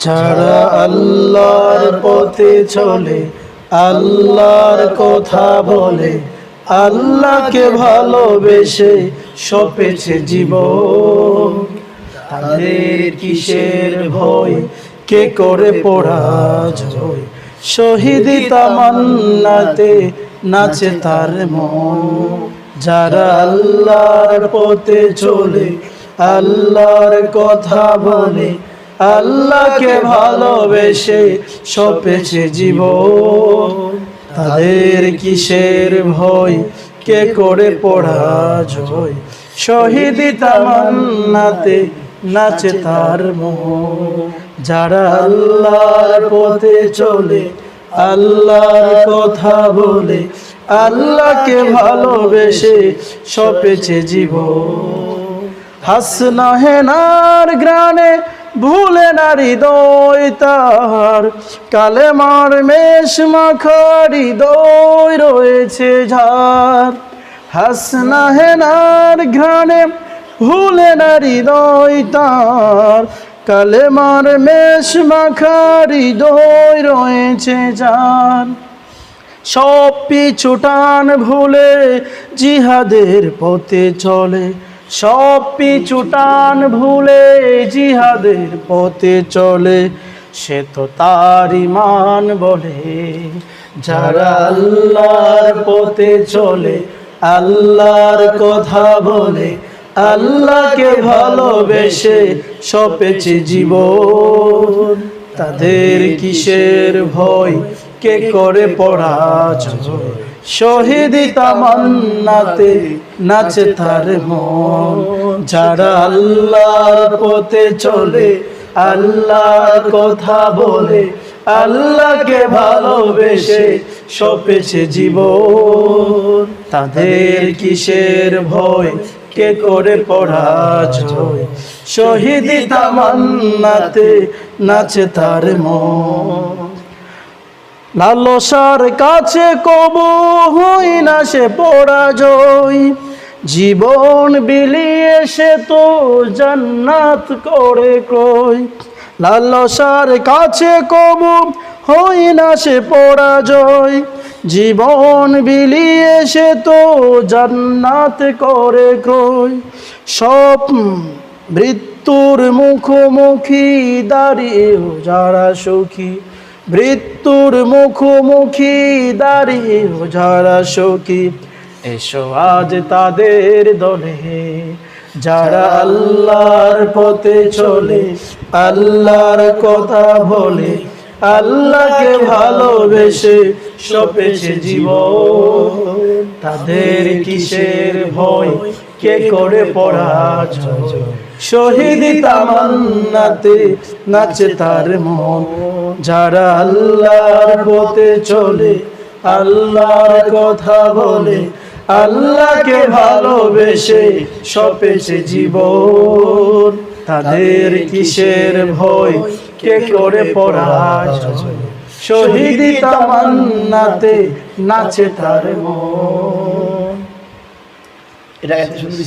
যারা আল্লাহর পথে চলে, আল্লাহর কথা বলে, আল্লাহকে ভালোবেসে সপেছে জীবন, তাদের কিসের ভয়, কে করে পরাজয়, শহীদি তামান্নাতে নাচে তার মন। যারা আল্লাহর পথে চলে, আল্লাহর কথা বলে, আল্লাহকে ভালোবেসে সপেছে জীবন, তাদের কিসের ভয়, কে করে পরাজয়, শহীদি তামান্নাতে নাচে তার মন। যারা আল্লাহর পথে চলে, আল্লাহর কথা বলে, আল্লাহকে ভালোবেসে সপেছে জীবন। হাসনা হেনার গ্রানে ভুলে না হৃদয় তার, কালেমার মেষ মাখা হৃদয় রয়েছে ঝার। হাসনা হেনার ঘ্রাণে ভুলে না হৃদয় তার, কালেমার মেষ মাখা হৃদয় রয়েছে ঝার। সব পিছু টান ভুলে জিহাদের পথে চলে, সব পিছু টান ভুলে জিহাদের পথে চলে, সে তো তার ঈমান বলে। যারা আল্লাহর পথে চলে, আল্লাহর কথা বলে, আল্লাহকে ভালোবেসে সপেছে জীবন, তাদের কিসের ভয়, কে করে পরাজয়, শহীদি তামান্নাতে নাচে তার মন। যারা আল্লাহর পথে চলে, আল্লাহর কথা বলে, আল্লাহকে ভালোবেসে সপেছে জীবন, তাদের কিসের ভয়, কে করে পরাজয়, শহীদি তামান্নাতে নাচে তার মন। লালসার কাছে কবু হই না সে পরাজয়, জীবন বিলিয়ে সে তো জান্নাত করে ক্রয়। লালসার কাছে কবু হই না সে পরাজয়, জীবন বিলিয়ে সে তো জান্নাত করে ক্রয়। সব মৃত্যুর মুখোমুখি দাঁড়িয়েও যারা সুখী, মৃত্যুর মুখোমুখি দাঁড়িয়েও যারা সুখী, এসো আজ তাদের দলে। যারা আল্লাহর পথে চলে, আল্লাহর কথা বলে, আল্লাহকে ভালোবেসে সপেছে জীবন, তাদের কিসের ভয়, কে করে পরাজয়, শহীদি তামান্নাতে নাচে তার মন। যারা আল্লাহর পথে চলে, আল্লাহর কথা বলে, আল্লাহকে ভালোবেসে সপেছে জীবন, তাদের কিসের ভয়, কে করে পরাজয়, শহীদি তামান্নাতে নাচে তার মন। এটা এত সুন্দর।